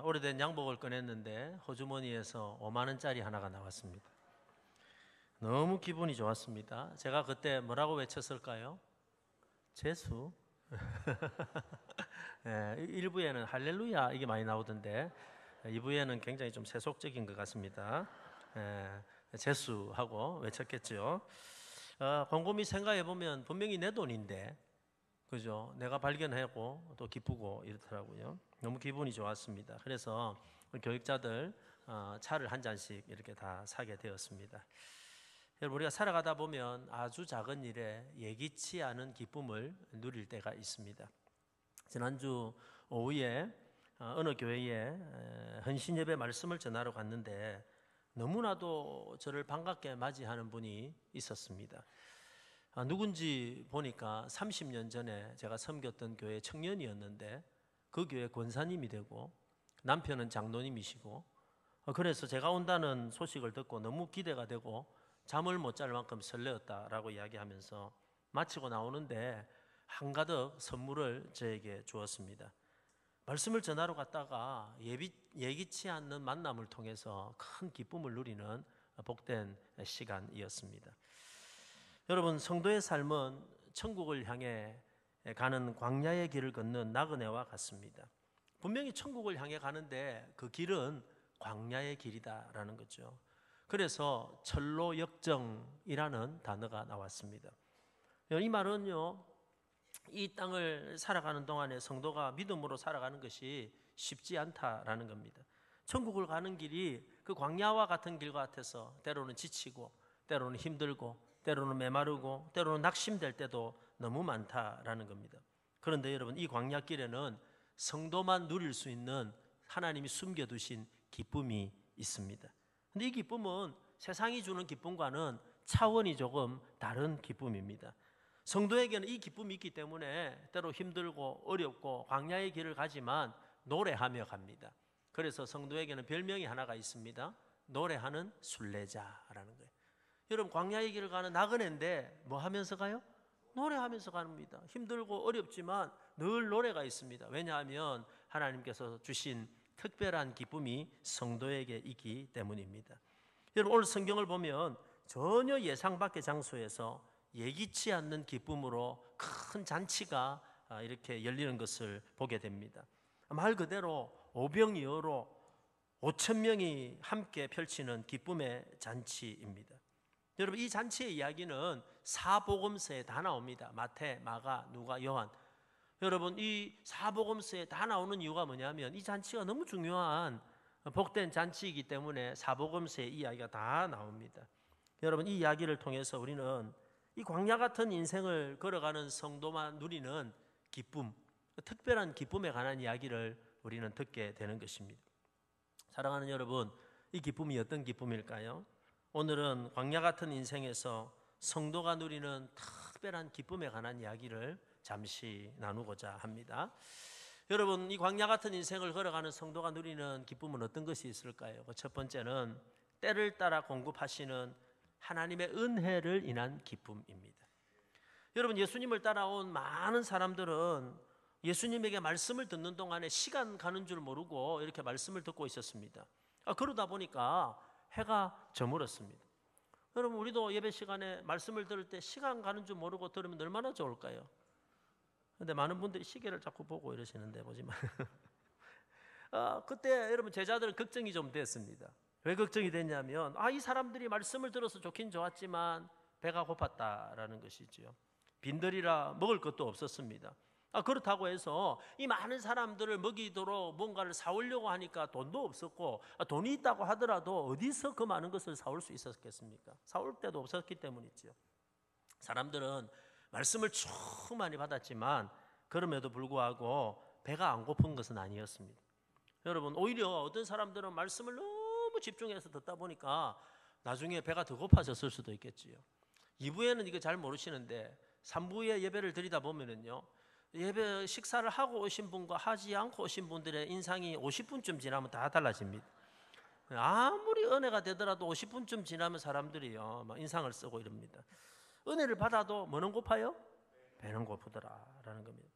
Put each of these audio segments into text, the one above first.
오래된 양복을 꺼냈는데 호주머니에서 5만 원짜리 하나가 나왔습니다. 너무 기분이 좋았습니다. 제가 그때 뭐라고 외쳤을까요? 재수. 예, 1부에는 할렐루야 이게 많이 나오던데 2부에는 굉장히 좀 세속적인 것 같습니다. 재수하고 외쳤겠죠. 곰곰이 생각해 보면 분명히 내 돈인데, 그죠? 내가 발견하고 또 기쁘고 이렇더라고요. 너무 기분이 좋았습니다. 그래서 교육자들 차를 한 잔씩 이렇게 다 사게 되었습니다. 여러분, 우리가 살아가다 보면 아주 작은 일에 예기치 않은 기쁨을 누릴 때가 있습니다. 지난주 오후에 어느 교회에 헌신 예배 말씀을 전하러 갔는데 너무나도 저를 반갑게 맞이하는 분이 있었습니다. 누군지 보니까 30년 전에 제가 섬겼던 교회 청년이었는데 그 교회 권사님이 되고 남편은 장로님이시고, 그래서 제가 온다는 소식을 듣고 너무 기대가 되고 잠을 못 잘 만큼 설레었다라고 이야기하면서 마치고 나오는데 한가득 선물을 저에게 주었습니다. 말씀을 전하러 갔다가 예기치 않는 만남을 통해서 큰 기쁨을 누리는 복된 시간이었습니다. 여러분, 성도의 삶은 천국을 향해 가는 광야의 길을 걷는 나그네와 같습니다. 분명히 천국을 향해 가는데 그 길은 광야의 길이다라는 거죠. 그래서 철로역정이라는 단어가 나왔습니다. 이 말은요, 이 땅을 살아가는 동안에 성도가 믿음으로 살아가는 것이 쉽지 않다라는 겁니다. 천국을 가는 길이 그 광야와 같은 길 같아서 때로는 지치고 때로는 힘들고 때로는 메마르고 때로는 낙심될 때도 너무 많다라는 겁니다. 그런데 여러분, 이 광야길에는 성도만 누릴 수 있는 하나님이 숨겨두신 기쁨이 있습니다. 근데 이 기쁨은 세상이 주는 기쁨과는 차원이 조금 다른 기쁨입니다. 성도에게는 이 기쁨이 있기 때문에 때로 힘들고 어렵고 광야의 길을 가지만 노래하며 갑니다. 그래서 성도에게는 별명이 하나가 있습니다. 노래하는 순례자라는 거예요. 여러분, 광야의 길을 가는 나그네인데 뭐 하면서 가요? 노래하면서 갑니다. 힘들고 어렵지만 늘 노래가 있습니다. 왜냐하면 하나님께서 주신 특별한 기쁨이 성도에게 있기 때문입니다. 여러분, 오늘 성경을 보면 전혀 예상 밖의 장소에서 예기치 않는 기쁨으로 큰 잔치가 이렇게 열리는 것을 보게 됩니다. 말 그대로 오병이어로 5천 명이 함께 펼치는 기쁨의 잔치입니다. 여러분, 이 잔치의 이야기는 사복음서에 다 나옵니다. 마태, 마가, 누가, 요한. 여러분, 이 사복음서에 다 나오는 이유가 뭐냐면 이 잔치가 너무 중요한 복된 잔치이기 때문에 사복음서의 이야기가 다 나옵니다. 여러분, 이 이야기를 통해서 우리는 이 광야 같은 인생을 걸어가는 성도만 누리는 기쁨, 특별한 기쁨에 관한 이야기를 우리는 듣게 되는 것입니다. 사랑하는 여러분, 이 기쁨이 어떤 기쁨일까요? 오늘은 광야 같은 인생에서 성도가 누리는 특별한 기쁨에 관한 이야기를 잠시 나누고자 합니다. 여러분, 이 광야 같은 인생을 걸어가는 성도가 누리는 기쁨은 어떤 것이 있을까요? 첫 번째는 때를 따라 공급하시는 하나님의 은혜를 인한 기쁨입니다. 여러분, 예수님을 따라온 많은 사람들은 예수님에게 말씀을 듣는 동안에 시간 가는 줄 모르고 이렇게 말씀을 듣고 있었습니다. 그러다 보니까 해가 저물었습니다. 여러분, 우리도 예배 시간에 말씀을 들을 때 시간 가는 줄 모르고 들으면 얼마나 좋을까요? 그런데 많은 분들이 시계를 자꾸 보고 이러시는데 보지만 그때 여러분, 제자들은 걱정이 좀 됐습니다. 왜 걱정이 됐냐면 이 사람들이 말씀을 들어서 좋긴 좋았지만 배가 고팠다라는 것이죠. 빈들이라 먹을 것도 없었습니다. 그렇다고 해서 이 많은 사람들을 먹이도록 뭔가를 사오려고 하니까 돈도 없었고, 돈이 있다고 하더라도 어디서 그 많은 것을 사올 수 있었겠습니까? 사올 때도 없었기 때문이죠. 사람들은 말씀을 충만히 받았지만 그럼에도 불구하고 배가 안 고픈 것은 아니었습니다. 여러분, 오히려 어떤 사람들은 말씀을 너무 집중해서 듣다 보니까 나중에 배가 더 고파졌을 수도 있겠지요. 2부에는 이거 잘 모르시는데 3부에 예배를 드리다 보면은요, 예배 식사를 하고 오신 분과 하지 않고 오신 분들의 인상이 50분쯤 지나면 다 달라집니다. 아무리 은혜가 되더라도 50분쯤 지나면 사람들이요 막 인상을 쓰고 이럽니다. 은혜를 받아도 뭐는 고파요? 배는 고프더라라는 겁니다.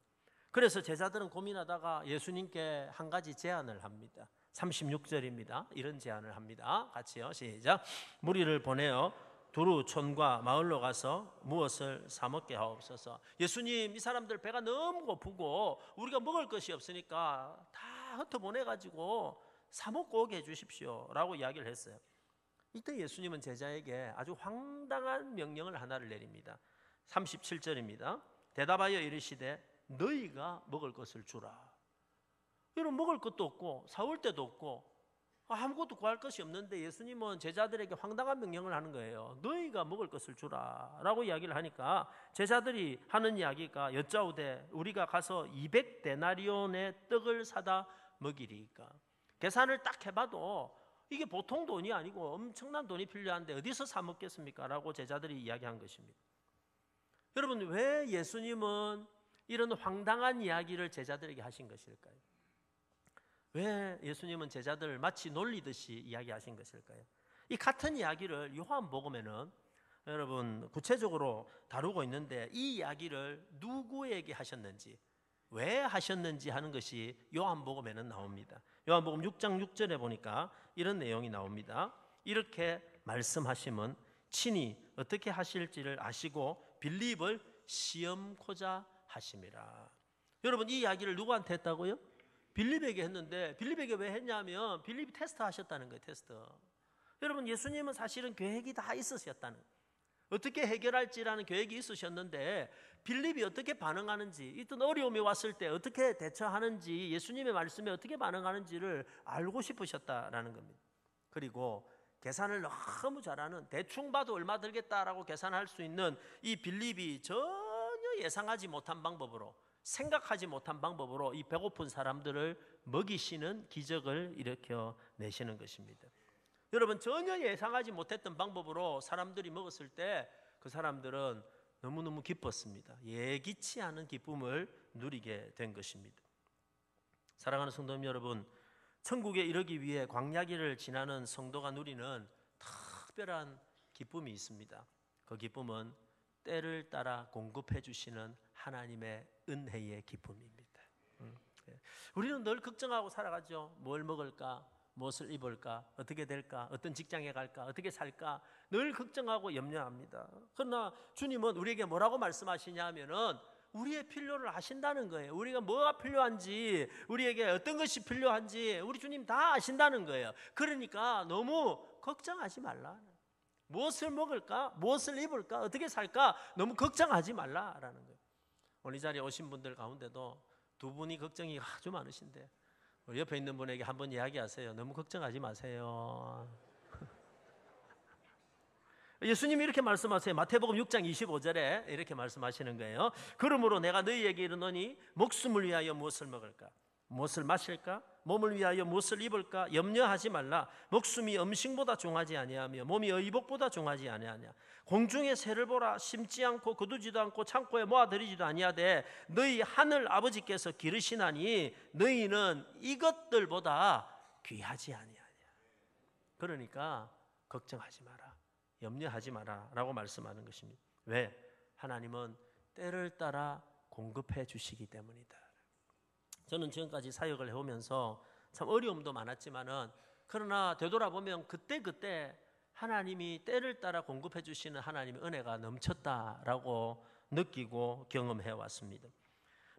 그래서 제자들은 고민하다가 예수님께 한 가지 제안을 합니다. 36절입니다. 이런 제안을 합니다. 같이요. 시작. 무리를 보내어 두루 촌과 마을로 가서 무엇을 사 먹게 하옵소서. 예수님, 이 사람들 배가 너무 고프고 우리가 먹을 것이 없으니까 다 흩어보내가지고 사 먹고 오게 해주십시오 라고 이야기를 했어요. 이때 예수님은 제자에게 아주 황당한 명령을 하나를 내립니다. 37절입니다. 대답하여 이르시되 너희가 먹을 것을 주라. 이런 먹을 것도 없고 사올 데도 없고 아무것도 구할 것이 없는데 예수님은 제자들에게 황당한 명령을 하는 거예요. 너희가 먹을 것을 주라 라고 이야기를 하니까 제자들이 하는 이야기가 여짜오되 우리가 가서 200데나리온의 떡을 사다 먹이리까. 계산을 딱 해봐도 이게 보통 돈이 아니고 엄청난 돈이 필요한데 어디서 사 먹겠습니까? 라고 제자들이 이야기한 것입니다. 여러분, 왜 예수님은 이런 황당한 이야기를 제자들에게 하신 것일까요? 왜 예수님은 제자들을 마치 놀리듯이 이야기하신 것일까요? 이 같은 이야기를 요한복음에는 여러분 구체적으로 다루고 있는데 이 이야기를 누구에게 하셨는지, 왜 하셨는지 하는 것이 요한복음에는 나옵니다. 요한복음 6장 6절에 보니까 이런 내용이 나옵니다. 이렇게 말씀하심은 친히 어떻게 하실지를 아시고 빌립을 시험코자 하심이라. 여러분, 이 이야기를 누구한테 했다고요? 빌립에게 했는데 빌립에게 왜 했냐면 빌립이 테스트 하셨다는 거예요. 테스트. 여러분, 예수님은 사실은 계획이 다 있으셨다는 거예요. 어떻게 해결할지라는 계획이 있으셨는데 빌립이 어떻게 반응하는지, 어떤 어려움이 왔을 때 어떻게 대처하는지, 예수님의 말씀에 어떻게 반응하는지를 알고 싶으셨다라는 겁니다. 그리고 계산을 너무 잘하는, 대충 봐도 얼마 들겠다라고 계산할 수 있는 이 빌립이 전혀 예상하지 못한 방법으로, 생각하지 못한 방법으로 이 배고픈 사람들을 먹이시는 기적을 일으켜 내시는 것입니다. 여러분, 전혀 예상하지 못했던 방법으로 사람들이 먹었을 때 그 사람들은 너무너무 기뻤습니다. 예기치 않은 기쁨을 누리게 된 것입니다. 사랑하는 성도님 여러분, 천국에 이르기 위해 광야길을 지나는 성도가 누리는 특별한 기쁨이 있습니다. 그 기쁨은 때를 따라 공급해 주시는 하나님의 은혜의 기쁨입니다. 우리는 늘 걱정하고 살아가죠. 뭘 먹을까? 무엇을 입을까? 어떻게 될까? 어떤 직장에 갈까? 어떻게 살까? 늘 걱정하고 염려합니다. 그러나 주님은 우리에게 뭐라고 말씀하시냐 하면은 우리의 필요를 아신다는 거예요. 우리가 뭐가 필요한지, 우리에게 어떤 것이 필요한지 우리 주님 다 아신다는 거예요. 그러니까 너무 걱정하지 말라. 무엇을 먹을까? 무엇을 입을까? 어떻게 살까? 너무 걱정하지 말라라는 거예요. 오늘 이 자리에 오신 분들 가운데도 두 분이 걱정이 아주 많으신데 우리 옆에 있는 분에게 한번 이야기하세요. 너무 걱정하지 마세요. 예수님이 이렇게 말씀하세요. 마태복음 6장 25절에 이렇게 말씀하시는 거예요. 그러므로 내가 너희에게 이르노니 목숨을 위하여 무엇을 먹을까? 무엇을 마실까? 몸을 위하여 무엇을 입을까? 염려하지 말라. 목숨이 음식보다 종하지 아니하며 몸이 의복보다 종하지 아니하냐. 공중의 새를 보라. 심지 않고 거두지도 않고 창고에 모아들이지도 아니하되 너희 하늘 아버지께서 기르시나니 너희는 이것들보다 귀하지 아니하냐. 그러니까 걱정하지 마라. 염려하지 마라 라고 말씀하는 것입니다. 왜? 하나님은 때를 따라 공급해 주시기 때문이다. 저는 지금까지 사역을 해오면서 참 어려움도 많았지만은 그러나 되돌아보면 그때 하나님이 때를 따라 공급해 주시는 하나님의 은혜가 넘쳤다라고 느끼고 경험해 왔습니다.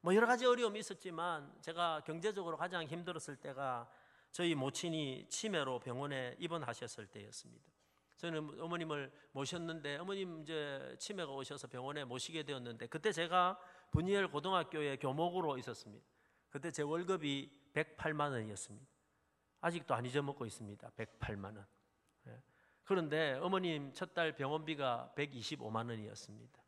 뭐 여러 가지 어려움이 있었지만 제가 경제적으로 가장 힘들었을 때가 저희 모친이 치매로 병원에 입원하셨을 때였습니다. 저는 어머님을 모셨는데 어머님 이제 치매가 오셔서 병원에 모시게 되었는데 그때 제가 분이엘 고등학교에 교목으로 있었습니다. 그때 제 월급이 108만 원이었습니다. 아직도 안 잊어먹고 있습니다. 108만 원. 그런데 어머님 첫 달 병원비가 125만 원이었습니다.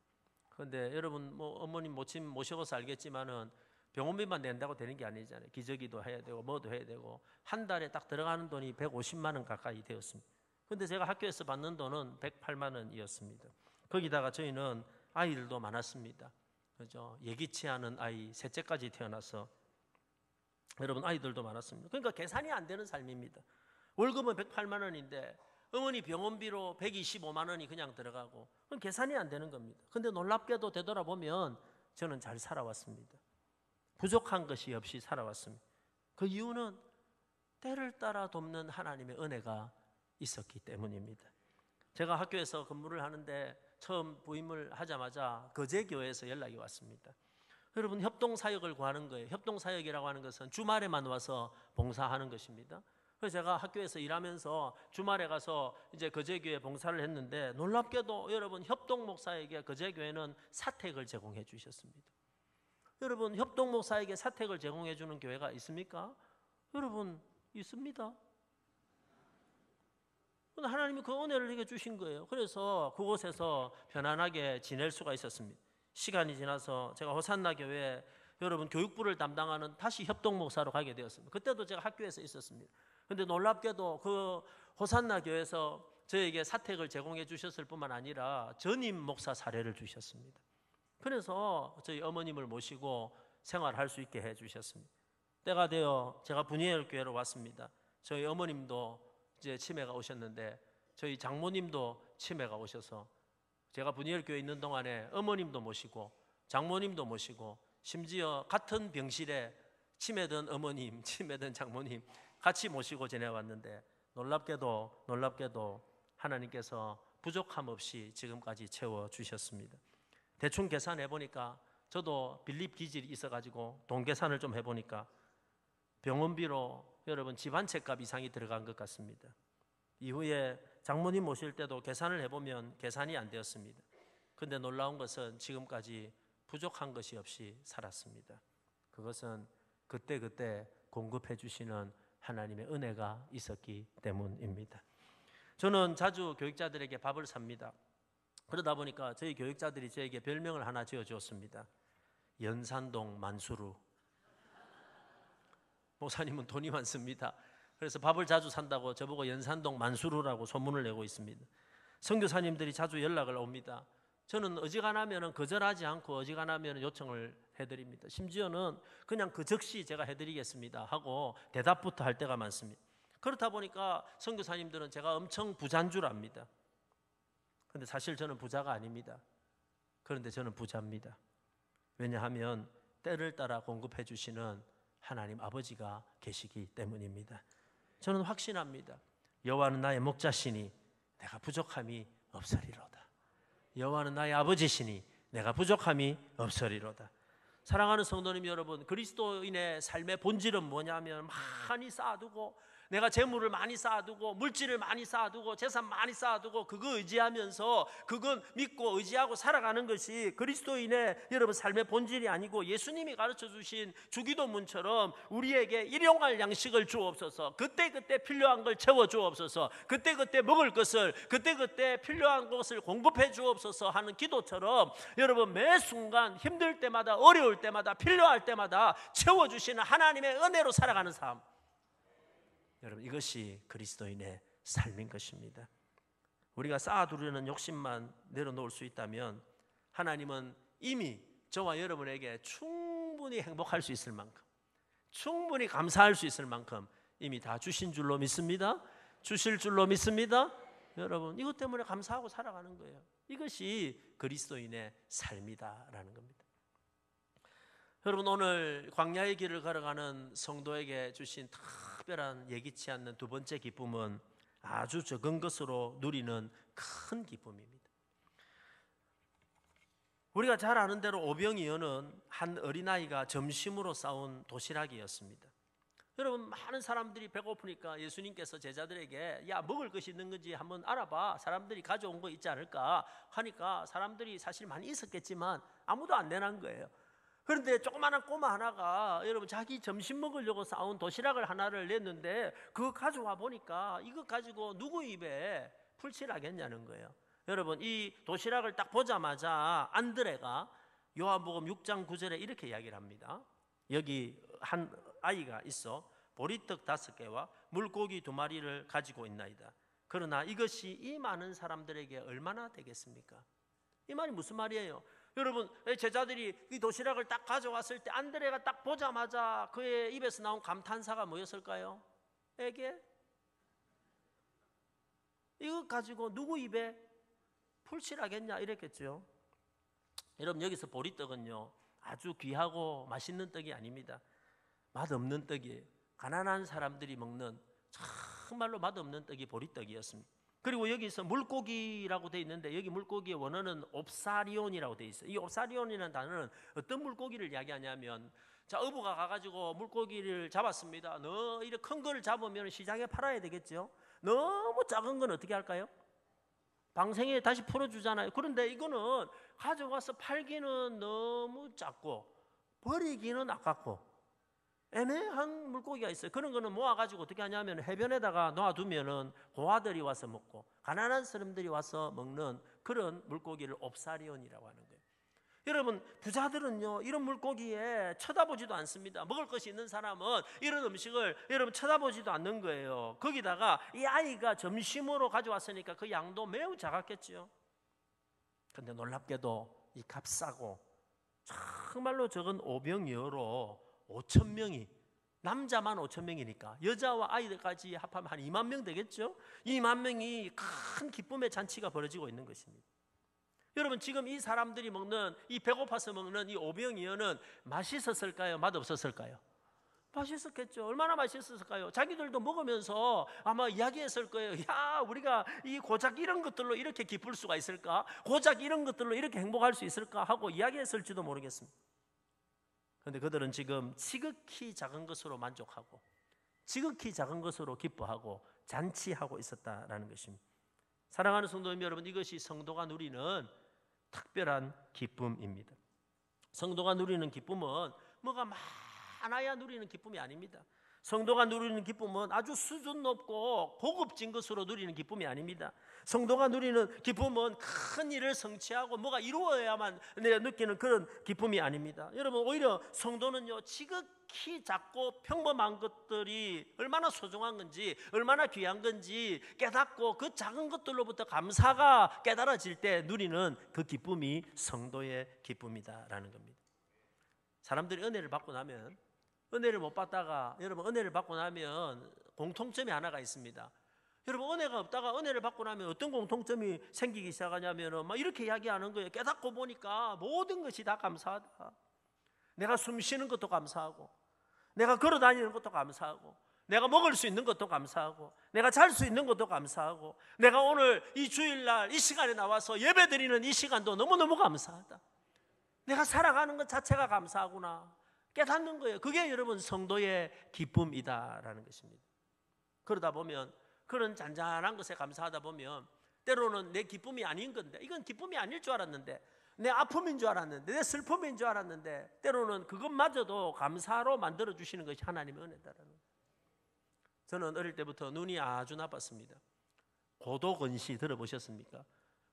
그런데 여러분 뭐 어머님 모친 모셔서 알겠지만은 병원비만 낸다고 되는 게 아니잖아요. 기저귀도 해야 되고 뭐도 해야 되고 한 달에 딱 들어가는 돈이 150만 원 가까이 되었습니다. 그런데 제가 학교에서 받는 돈은 108만 원이었습니다. 거기다가 저희는 아이들도 많았습니다. 그죠? 예기치 않은 아이 셋째까지 태어나서 여러분 아이들도 많았습니다. 그러니까 계산이 안 되는 삶입니다. 월급은 108만 원인데 어머니 병원비로 125만 원이 그냥 들어가고 그럼 계산이 안 되는 겁니다. 그런데 놀랍게도 되돌아보면 저는 잘 살아왔습니다. 부족한 것이 없이 살아왔습니다. 그 이유는 때를 따라 돕는 하나님의 은혜가 있었기 때문입니다. 제가 학교에서 근무를 하는데 처음 부임을 하자마자 거제교회에서 연락이 왔습니다. 여러분, 협동사역을 구하는 거예요. 협동사역이라고 하는 것은 주말에만 와서 봉사하는 것입니다. 그래서 제가 학교에서 일하면서 주말에 가서 이제 거제교회 봉사를 했는데, 놀랍게도 여러분, 협동목사에게 거제교회는 사택을 제공해 주셨습니다. 여러분, 협동목사에게 사택을 제공해 주는 교회가 있습니까? 여러분, 있습니다. 하나님이 그 은혜를 내게 주신 거예요. 그래서 그곳에서 편안하게 지낼 수가 있었습니다. 시간이 지나서 제가 호산나 교회에 여러분 교육부를 담당하는 다시 협동목사로 가게 되었습니다. 그때도 제가 학교에서 있었습니다. 그런데 놀랍게도 그 호산나 교회에서 저에게 사택을 제공해 주셨을 뿐만 아니라 전임 목사 사례를 주셨습니다. 그래서 저희 어머님을 모시고 생활할 수 있게 해 주셨습니다. 때가 되어 제가 분이엘 교회로 왔습니다. 저희 어머님도 이제 치매가 오셨는데 저희 장모님도 치매가 오셔서 제가 분이엘 교회에 있는 동안에 어머님도 모시고 장모님도 모시고 심지어 같은 병실에 치매든 어머님, 치매든 장모님 같이 모시고 지내왔는데, 놀랍게도 하나님께서 부족함 없이 지금까지 채워주셨습니다. 대충 계산해 보니까, 저도 빌립 기질이 있어가지고 돈 계산을 좀 해보니까 병원비로 여러분 집 한 채 값 이상이 들어간 것 같습니다. 이후에 장모님 모실 때도 계산을 해보면 계산이 안 되었습니다. 그런데 놀라운 것은 지금까지 부족한 것이 없이 살았습니다. 그것은 그때그때 공급해 주시는 하나님의 은혜가 있었기 때문입니다. 저는 자주 교육자들에게 밥을 삽니다. 그러다 보니까 저희 교육자들이 저에게 별명을 하나 지어주었습니다. 연산동 만수루. 목사님은 돈이 많습니다. 그래서 밥을 자주 산다고 저보고 연산동 만수루라고 소문을 내고 있습니다. 선교사님들이 자주 연락을 옵니다. 저는 어지간하면 거절하지 않고 어지간하면 요청을 해드립니다. 심지어는 그냥 그 즉시 제가 해드리겠습니다 하고 대답부터 할 때가 많습니다. 그렇다 보니까 선교사님들은 제가 엄청 부자인 줄 압니다. 그런데 사실 저는 부자가 아닙니다. 그런데 저는 부자입니다. 왜냐하면 때를 따라 공급해 주시는 하나님 아버지가 계시기 때문입니다. 저는 확신합니다. 여호와는 나의 목자시니 내가 부족함이 없으리로다. 여호와는 나의 아버지시니 내가 부족함이 없으리로다. 사랑하는 성도님 여러분, 그리스도인의 삶의 본질은 뭐냐면, 많이 쌓아두고, 내가 재물을 많이 쌓아두고, 물질을 많이 쌓아두고, 재산 많이 쌓아두고, 그거 의지하면서 그건 믿고 의지하고 살아가는 것이 그리스도인의 여러분 삶의 본질이 아니고, 예수님이 가르쳐 주신 주기도문처럼 우리에게 일용할 양식을 주옵소서, 그때그때 필요한 걸 채워 주옵소서, 그때그때 먹을 것을 그때그때 필요한 것을 공급해 주옵소서 하는 기도처럼, 여러분 매 순간 힘들 때마다, 어려울 때마다, 필요할 때마다 채워주시는 하나님의 은혜로 살아가는 삶, 여러분 이것이 그리스도인의 삶인 것입니다. 우리가 쌓아두려는 욕심만 내려놓을 수 있다면, 하나님은 이미 저와 여러분에게 충분히 행복할 수 있을 만큼, 충분히 감사할 수 있을 만큼 이미 다 주신 줄로 믿습니다. 주실 줄로 믿습니다. 여러분 이것 때문에 감사하고 살아가는 거예요. 이것이 그리스도인의 삶이다라는 겁니다. 여러분, 오늘 광야의 길을 걸어가는 성도에게 주신 특별한 예기치 않는 두 번째 기쁨은 아주 적은 것으로 누리는 큰 기쁨입니다. 우리가 잘 아는 대로 오병이어는 한 어린아이가 점심으로 싸운 도시락이었습니다. 여러분, 많은 사람들이 배고프니까 예수님께서 제자들에게 야, 먹을 것이 있는 건지 한번 알아봐, 사람들이 가져온 거 있지 않을까 하니까, 사람들이 사실 많이 있었겠지만 아무도 안 내놓은 거예요. 그런데 조그마한 꼬마 하나가 여러분 자기 점심 먹으려고 싸운 도시락을 하나를 냈는데, 그거 가져와 보니까 이거 가지고 누구 입에 풀칠하겠냐는 거예요. 여러분, 이 도시락을 딱 보자마자 안드레가 요한복음 6장 9절에 이렇게 이야기를 합니다. 여기 한 아이가 있어 보리떡 5개와 물고기 2마리를 가지고 있나이다. 그러나 이것이 이 많은 사람들에게 얼마나 되겠습니까? 이 말이 무슨 말이에요? 여러분, 제자들이 이 도시락을 딱 가져왔을 때 안드레가 딱 보자마자 그의 입에서 나온 감탄사가 뭐였을까요? 에게? 이거 가지고 누구 입에 풀칠하겠냐 이랬겠죠. 여러분, 여기서 보리떡은요 아주 귀하고 맛있는 떡이 아닙니다. 맛없는 떡이에요. 가난한 사람들이 먹는 정말로 맛없는 떡이 보리떡이었습니다. 그리고 여기서 물고기라고 되어 있는데 여기 물고기의 원어는 옵사리온이라고 되어 있어요. 이 옵사리온이라는 단어는 어떤 물고기를 이야기하냐면, 자, 어부가 가가지고 물고기를 잡았습니다. 이렇게 큰 거를 잡으면 시장에 팔아야 되겠죠. 너무 작은 건 어떻게 할까요? 방생에 다시 풀어주잖아요. 그런데 이거는 가져가서 팔기는 너무 작고 버리기는 아깝고 애매한 물고기가 있어요. 그런 거는 모아가지고 어떻게 하냐면 해변에다가 놔두면은 고아들이 와서 먹고 가난한 사람들이 와서 먹는 그런 물고기를 옵사리온이라고 하는 거예요. 여러분, 부자들은요 이런 물고기에 쳐다보지도 않습니다. 먹을 것이 있는 사람은 이런 음식을 여러분 쳐다보지도 않는 거예요. 거기다가 이 아이가 점심으로 가져왔으니까 그 양도 매우 작았겠죠. 그런데 놀랍게도 이 값싸고 정말로 적은 오병이어로 5천 명이, 남자만 5천 명이니까 여자와 아이들까지 합하면 한 2만 명 되겠죠. 2만 명이 큰 기쁨의 잔치가 벌어지고 있는 것입니다. 여러분, 지금 이 사람들이 먹는, 이 배고파서 먹는 이 오병이어는 맛있었을까요? 맛없었을까요? 맛있었겠죠. 얼마나 맛있었을까요? 자기들도 먹으면서 아마 이야기했을 거예요. 야, 우리가 이 고작 이런 것들로 이렇게 기쁠 수가 있을까? 고작 이런 것들로 이렇게 행복할 수 있을까? 하고 이야기했을지도 모르겠습니다. 그런데 그들은 지금 지극히 작은 것으로 만족하고 지극히 작은 것으로 기뻐하고 잔치하고 있었다라는 것입니다. 사랑하는 성도님 여러분, 이것이 성도가 누리는 특별한 기쁨입니다. 성도가 누리는 기쁨은 뭐가 많아야 누리는 기쁨이 아닙니다. 성도가 누리는 기쁨은 아주 수준 높고 고급진 것으로 누리는 기쁨이 아닙니다. 성도가 누리는 기쁨은 큰 일을 성취하고 뭐가 이루어야만 내가 느끼는 그런 기쁨이 아닙니다. 여러분, 오히려 성도는요 지극히 작고 평범한 것들이 얼마나 소중한 건지, 얼마나 귀한 건지 깨닫고 그 작은 것들로부터 감사가 깨달아질 때 누리는 그 기쁨이 성도의 기쁨이다라는 겁니다. 사람들이 은혜를 받고 나면, 은혜를 못 받다가, 여러분 은혜를 받고 나면 공통점이 하나가 있습니다. 여러분, 은혜가 없다가 은혜를 받고 나면 어떤 공통점이 생기기 시작하냐면 막 이렇게 이야기하는 거예요. 깨닫고 보니까 모든 것이 다 감사하다. 내가 숨 쉬는 것도 감사하고, 내가 걸어 다니는 것도 감사하고, 내가 먹을 수 있는 것도 감사하고, 내가 잘 수 있는 것도 감사하고, 내가 오늘 이 주일날 이 시간에 나와서 예배 드리는 이 시간도 너무너무 감사하다. 내가 살아가는 것 자체가 감사하구나 깨닫는 거예요. 그게 여러분 성도의 기쁨이다라는 것입니다. 그러다 보면, 그런 잔잔한 것에 감사하다 보면 때로는 내 기쁨이 아닌 건데, 이건 기쁨이 아닐 줄 알았는데, 내 아픔인 줄 알았는데, 내 슬픔인 줄 알았는데, 때로는 그것마저도 감사로 만들어주시는 것이 하나님의 은혜다라는 거예요. 저는 어릴 때부터 눈이 아주 나빴습니다. 고도건시 들어보셨습니까?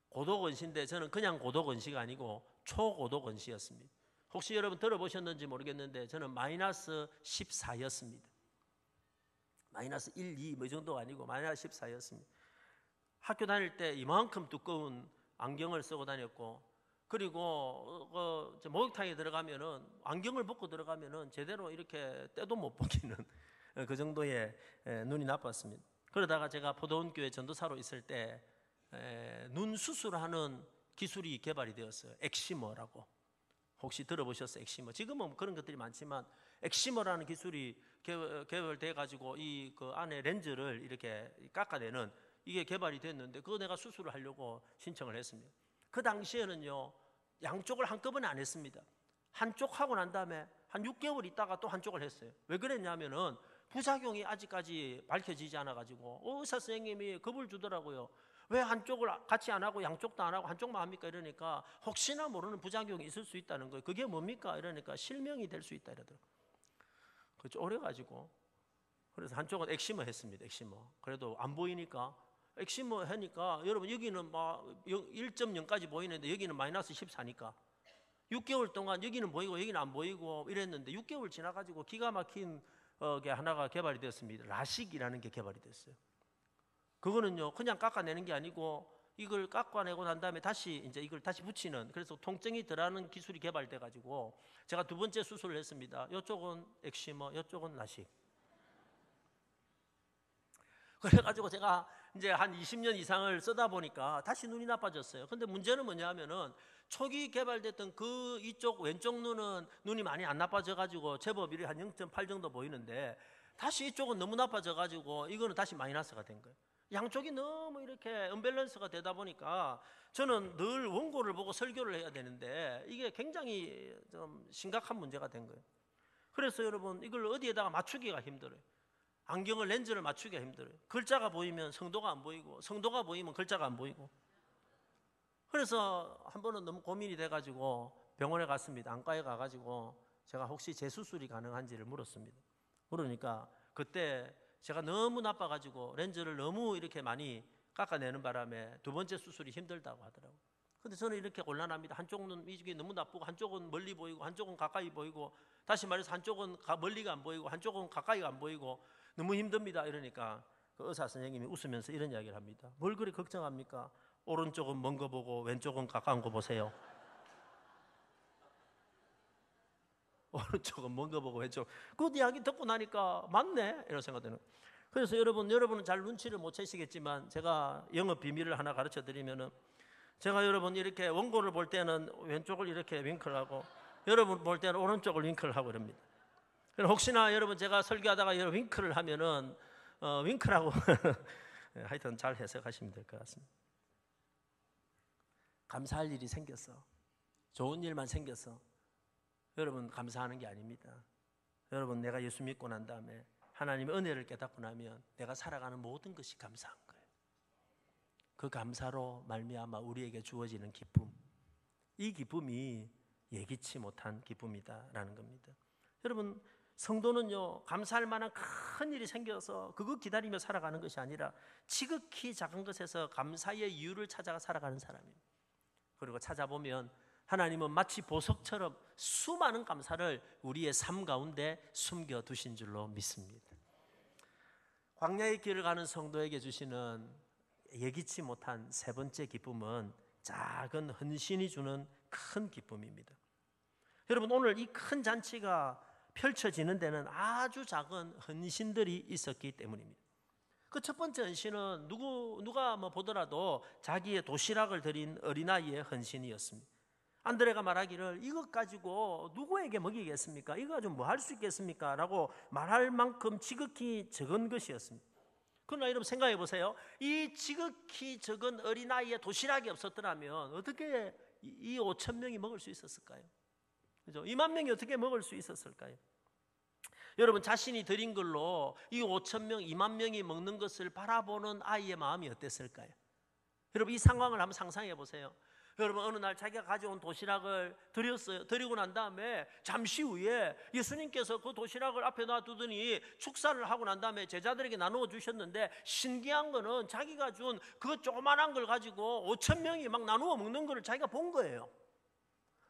고도건시인데 저는 그냥 고도건시가 아니고 초고도건시였습니다. 혹시 여러분 들어보셨는지 모르겠는데 저는 마이너스 14였습니다. 마이너스 1, 2 뭐 이 정도가 아니고 마이너스 14였습니다. 학교 다닐 때 이만큼 두꺼운 안경을 쓰고 다녔고, 그리고 목욕탕에 들어가면은 안경을 벗고 들어가면은 제대로 이렇게 때도 못 보기는 그 정도의 눈이 나빴습니다. 그러다가 제가 포도원교회 전도사로 있을 때 눈 수술하는 기술이 개발이 되었어요. 엑시머라고. 혹시 들어보셨어요? 엑시머. 지금은 그런 것들이 많지만 엑시머라는 기술이 개발돼 가지고 이 그 안에 렌즈를 이렇게 깎아내는, 이게 개발이 됐는데 그거 내가 수술을 하려고 신청을 했습니다. 그 당시에는요 양쪽을 한꺼번에 안 했습니다. 한쪽 하고 난 다음에 한 6개월 있다가 또 한쪽을 했어요. 왜 그랬냐면은 부작용이 아직까지 밝혀지지 않아 가지고 의사 선생님이 겁을 주더라고요. 왜 한쪽을 같이 안 하고 양쪽도 안 하고 한쪽만 합니까? 이러니까 혹시나 모르는 부작용이 있을 수 있다는 거예요. 그게 뭡니까? 이러니까 실명이 될 수 있다 이러더라고요. 그렇죠. 오래가지고 그래서 한쪽은 엑시머 했습니다. 엑시머. 그래도 안 보이니까 엑시머 하니까 여러분 여기는 막 1.0까지 보이는데 여기는 마이너스 14니까 6개월 동안 여기는 보이고 여기는 안 보이고 이랬는데 6개월 지나가지고 기가 막힌 게 하나가 개발이 되었습니다. 라식이라는 게 개발이 됐어요. 그거는요 그냥 깎아내는 게 아니고 이걸 깎아내고 난 다음에 다시 이제 이걸 다시 붙이는, 그래서 통증이 덜하는 기술이 개발돼 가지고 제가 두 번째 수술을 했습니다. 이쪽은 엑시머, 이쪽은 라식. 그래가지고 제가 이제 한 20년 이상을 쓰다 보니까 다시 눈이 나빠졌어요. 근데 문제는 뭐냐면은 초기 개발됐던 그 이쪽 왼쪽 눈이 많이 안 나빠져가지고 제법 이렇게 한 0.8 정도 보이는데 다시 이쪽은 너무 나빠져가지고 이거는 다시 마이너스가 된 거예요. 양쪽이 너무 이렇게 언밸런스가 되다 보니까 저는 늘 원고를 보고 설교를 해야 되는데 이게 굉장히 좀 심각한 문제가 된 거예요. 그래서 여러분 이걸 어디에다가 맞추기가 힘들어요. 안경을 렌즈를 맞추기가 힘들어요. 글자가 보이면 성도가 안 보이고 성도가 보이면 글자가 안 보이고. 그래서 한 번은 너무 고민이 돼가지고 병원에 갔습니다. 안과에 가가지고 제가 혹시 재수술이 가능한지를 물었습니다. 그러니까 그때 제가 너무 나빠가지고 렌즈를 너무 이렇게 많이 깎아내는 바람에 두 번째 수술이 힘들다고 하더라고요. 근데 저는 이렇게 곤란합니다. 한쪽 눈 이쪽이 너무 나쁘고 한쪽은 멀리 보이고 한쪽은 가까이 보이고, 다시 말해서 한쪽은 멀리가 안 보이고 한쪽은 가까이가 안 보이고 너무 힘듭니다. 이러니까 그 의사 선생님이 웃으면서 이런 이야기를 합니다. 뭘 그리 걱정합니까? 오른쪽은 먼 거 보고 왼쪽은 가까운 거 보세요. 오른쪽은 먼 거 보고 왼쪽. 그 이야기 듣고 나니까 맞네 이런 생각 드는. 그래서 여러분은 잘 눈치를 못 채시겠지만 제가 영업 비밀을 하나 가르쳐 드리면은, 제가 여러분 이렇게 원고를 볼 때는 왼쪽을 이렇게 윙크를 하고 여러분 볼 때는 오른쪽을 윙크를 하고 이럽니다. 혹시나 여러분 제가 설교하다가 여러분 윙크를 하면은 윙크라고 하여튼 잘 해석하시면 될 것 같습니다. 감사할 일이 생겼어. 좋은 일만 생겼어. 여러분 감사하는 게 아닙니다. 여러분 내가 예수 믿고 난 다음에 하나님의 은혜를 깨닫고 나면 내가 살아가는 모든 것이 감사한 거예요. 그 감사로 말미암아 우리에게 주어지는 기쁨, 이 기쁨이 예기치 못한 기쁨이다라는 겁니다. 여러분 성도는요, 감사할 만한 큰 일이 생겨서 그거 기다리며 살아가는 것이 아니라 지극히 작은 것에서 감사의 이유를 찾아가 살아가는 사람입니다. 그리고 찾아보면 하나님은 마치 보석처럼 수많은 감사를 우리의 삶 가운데 숨겨두신 줄로 믿습니다. 광야의 길을 가는 성도에게 주시는 예기치 못한 세 번째 기쁨은 작은 헌신이 주는 큰 기쁨입니다. 여러분 오늘 이 큰 잔치가 펼쳐지는 데는 아주 작은 헌신들이 있었기 때문입니다. 그 첫 번째 헌신은 누가 보더라도 자기의 도시락을 드린 어린아이의 헌신이었습니다. 안드레가 말하기를 이것 가지고 누구에게 먹이겠습니까? 이거 가지고 뭐 할 수 있겠습니까? 라고 말할 만큼 지극히 적은 것이었습니다. 그러나 여러분 생각해 보세요. 이 지극히 적은 어린아이의 도시락이 없었더라면 어떻게 이 5천 명이 먹을 수 있었을까요? 그죠? 2만 명이 어떻게 먹을 수 있었을까요? 여러분 자신이 드린 걸로 이 5천 명, 2만 명이 먹는 것을 바라보는 아이의 마음이 어땠을까요? 여러분 이 상황을 한번 상상해 보세요. 여러분 어느 날 자기가 가져온 도시락을 드렸어요. 드리고 난 다음에 잠시 후에 예수님께서 그 도시락을 앞에 놔두더니 축사를 하고 난 다음에 제자들에게 나누어 주셨는데, 신기한 거는 자기가 준 그 조그만한 걸 가지고 5천 명이 막 나누어 먹는 걸 자기가 본 거예요.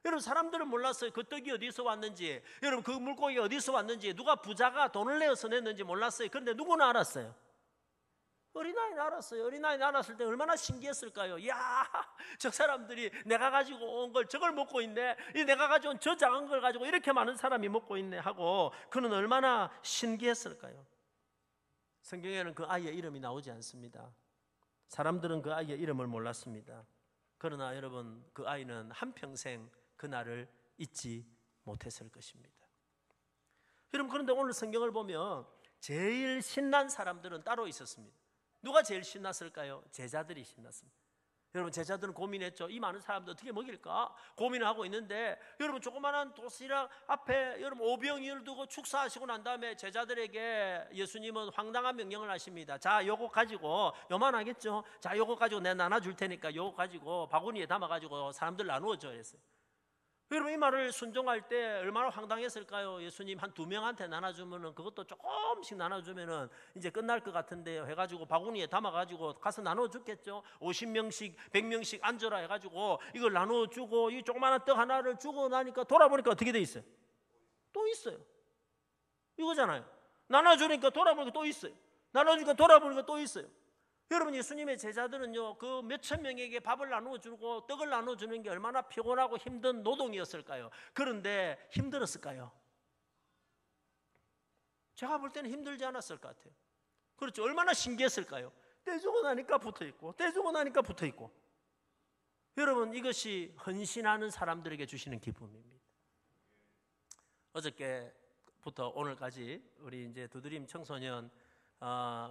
여러분 사람들은 몰랐어요. 그 떡이 어디서 왔는지, 여러분 그 물고기가 어디서 왔는지, 누가 부자가 돈을 내어서 냈는지 몰랐어요. 그런데 누구는 알았어요? 어린아이는 알았어요. 어린아이는 알았을 때 얼마나 신기했을까요? 이야, 저 사람들이 내가 가지고 온 걸 저걸 먹고 있네, 이 내가 가져온 저 작은 걸 가지고 이렇게 많은 사람이 먹고 있네 하고 그는 얼마나 신기했을까요? 성경에는 그 아이의 이름이 나오지 않습니다. 사람들은 그 아이의 이름을 몰랐습니다. 그러나 여러분 그 아이는 한평생 그날을 잊지 못했을 것입니다. 여러분 그런데 오늘 성경을 보면 제일 신난 사람들은 따로 있었습니다. 누가 제일 신났을까요? 제자들이 신났습니다. 여러분 제자들은 고민했죠. 이 많은 사람들 어떻게 먹일까 고민을 하고 있는데, 여러분 조그마한 도시락 앞에 여러분 오병이어를 두고 축사하시고 난 다음에 제자들에게 예수님은 황당한 명령을 하십니다. 자, 요거 가지고, 요만하겠죠? 자, 요거 가지고 내가 나눠줄 테니까 요거 가지고 바구니에 담아가지고 사람들 나누어줘 했어요. 여러분 이 말을 순종할 때 얼마나 황당했을까요? 예수님 한 2명한테 나눠주면은 그것도 조금씩 나눠주면은 이제 끝날 것 같은데요 해가지고 바구니에 담아가지고 가서 나눠줬겠죠. 50명씩 100명씩 앉아라 해가지고 이걸 나눠주고 이 조그마한 떡 하나를 주고 나니까 돌아보니까 어떻게 돼 있어요? 또 있어요. 이거잖아요. 나눠주니까 돌아보니까 또 있어요. 나눠주니까 돌아보니까 또 있어요. 여러분 예수님의 제자들은요, 그 몇천 명에게 밥을 나누어주고 떡을 나눠주는 게 얼마나 피곤하고 힘든 노동이었을까요? 그런데 힘들었을까요? 제가 볼 때는 힘들지 않았을 것 같아요. 그렇죠. 얼마나 신기했을까요? 떼주고 나니까 붙어있고 떼주고 나니까 붙어있고. 여러분, 이것이 헌신하는 사람들에게 주시는 기쁨입니다. 어저께부터 오늘까지 우리 이제 두드림 청소년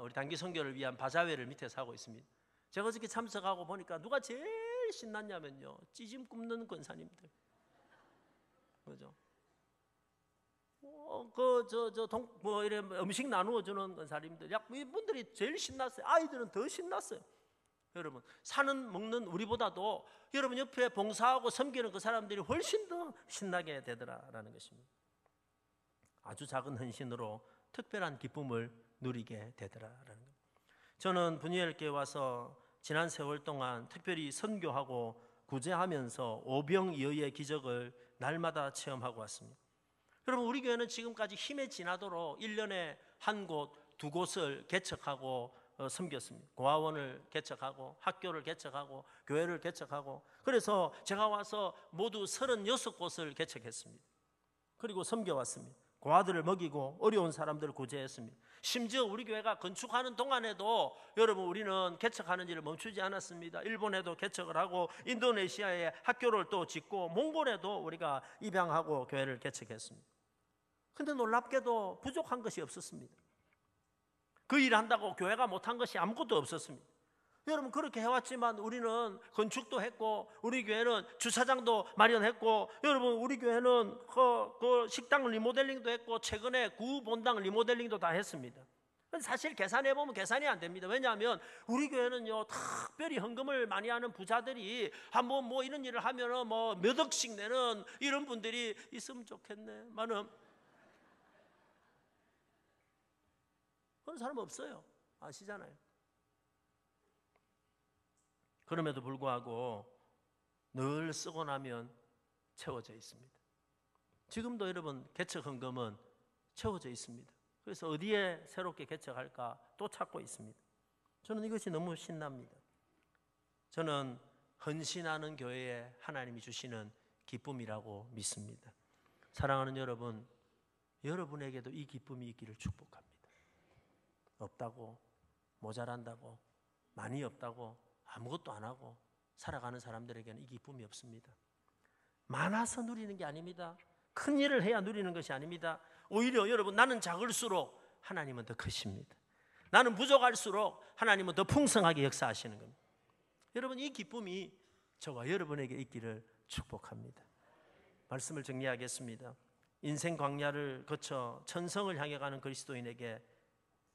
우리 단기 선교를 위한 바자회를 밑에서 하고 있습니다. 제가 어저께 참석하고 보니까 누가 제일 신났냐면요, 찌짐 굽는 권사님들. 그죠? 이래 음식 나누어 주는 권사님들, 이분들이 제일 신났어요. 아이들은 더 신났어요. 여러분, 사는 먹는 우리보다도 여러분 옆에 봉사하고 섬기는 그 사람들이 훨씬 더 신나게 되더라라는 것입니다. 아주 작은 헌신으로 특별한 기쁨을 누리게 되더라라는 겁니다. 저는 분이엘교회 와서 지난 세월 동안 특별히 선교하고 구제하면서 오병이어의 기적을 날마다 체험하고 왔습니다. 여러분, 우리 교회는 지금까지 힘에 지나도록 1년에 한 곳, 두 곳을 개척하고 섬겼습니다. 고아원을 개척하고 학교를 개척하고 교회를 개척하고, 그래서 제가 와서 모두 36곳을 개척했습니다. 그리고 섬겨왔습니다. 고아들을 먹이고 어려운 사람들을 구제했습니다. 심지어 우리 교회가 건축하는 동안에도 여러분, 우리는 개척하는 일을 멈추지 않았습니다. 일본에도 개척을 하고 인도네시아에 학교를 또 짓고 몽골에도 우리가 입양하고 교회를 개척했습니다. 근데 놀랍게도 부족한 것이 없었습니다. 그 일 한다고 교회가 못한 것이 아무것도 없었습니다. 여러분, 그렇게 해왔지만 우리는 건축도 했고 우리 교회는 주차장도 마련했고, 여러분, 우리 교회는 그 식당 리모델링도 했고 최근에 구본당 리모델링도 다 했습니다. 사실 계산해보면 계산이 안 됩니다. 왜냐하면 우리 교회는요, 특별히 헌금을 많이 하는 부자들이 한번 뭐 이런 일을 하면은 뭐 몇 억씩 내는 이런 분들이 있으면 좋겠네. 많은 그런 사람 없어요. 아시잖아요. 그럼에도 불구하고 늘 쓰고 나면 채워져 있습니다. 지금도 여러분, 개척 헌금은 채워져 있습니다. 그래서 어디에 새롭게 개척할까 또 찾고 있습니다. 저는 이것이 너무 신납니다. 저는 헌신하는 교회에 하나님이 주시는 기쁨이라고 믿습니다. 사랑하는 여러분, 여러분에게도 이 기쁨이 있기를 축복합니다. 없다고, 모자란다고, 많이 없다고 아무것도 안 하고 살아가는 사람들에게는 이 기쁨이 없습니다. 많아서 누리는 게 아닙니다. 큰 일을 해야 누리는 것이 아닙니다. 오히려 여러분, 나는 작을수록 하나님은 더 크십니다. 나는 부족할수록 하나님은 더 풍성하게 역사하시는 겁니다. 여러분, 이 기쁨이 저와 여러분에게 있기를 축복합니다. 말씀을 정리하겠습니다. 인생 광야를 거쳐 천성을 향해 가는 그리스도인에게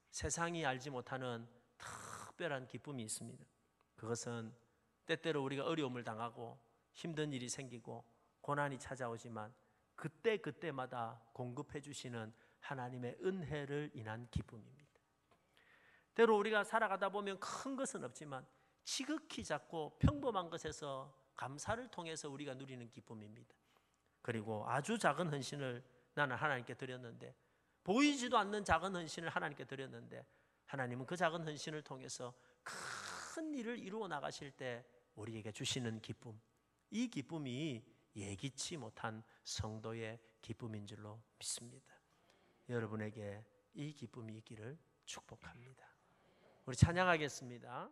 세상이 알지 못하는 특별한 기쁨이 있습니다. 그것은 때때로 우리가 어려움을 당하고 힘든 일이 생기고 고난이 찾아오지만 그때마다 공급해 주시는 하나님의 은혜를 인한 기쁨입니다. 때로 우리가 살아가다 보면 큰 것은 없지만 지극히 작고 평범한 것에서 감사를 통해서 우리가 누리는 기쁨입니다. 그리고 아주 작은 헌신을 나는 하나님께 드렸는데, 보이지도 않는 작은 헌신을 하나님께 드렸는데 하나님은 그 작은 헌신을 통해서 큰 일을 이루어 나가실 때 우리에게 주시는 기쁨, 이 기쁨이 예기치 못한 성도의 기쁨인 줄로 믿습니다. 여러분에게 이 기쁨이 있기를 축복합니다. 우리 찬양하겠습니다.